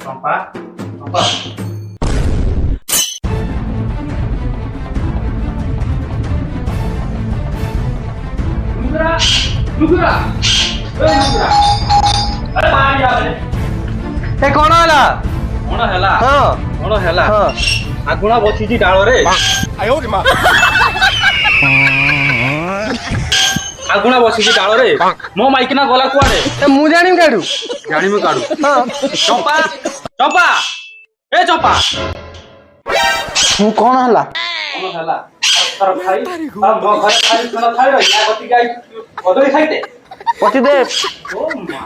ଚମ୍ପା ଚମ୍ପା ଲୁଗୁରା ଲୁଗୁରା ଏ ଲୁଗୁରା ଆରେ ମାରି ଆରେ ଏ କଣ ହେଲା? କଣ ହେଲା ହଁ କଣ ହେଲା ହଁ ଆଗୁଣା ବସିଛି ଡାଳରେ ଆଗୁଣା ବସିଛି ଡାଳରେ ମୋ ମାଇକିନା ଗଲା କୁଆଡେ ଏ ମୁଁ ଜାଣିବି କାଢୁ ଜାଣିବୁ କାଢୁ ହଁ ଚମ୍ପା ଚମ୍ପା ଏ ଚମ୍ପା ମୁଁ କଣ ହେଲା? କଣ ହେଲା ତାର ଖାଇ ମୋ ଘରେ ଖାଇ ଖାନା ଖାଇ ରହି ୟା ଗତିକି ଆଇ କଦଳୀ ଖାଇତେ ପଚି ଦେ ଓ ମା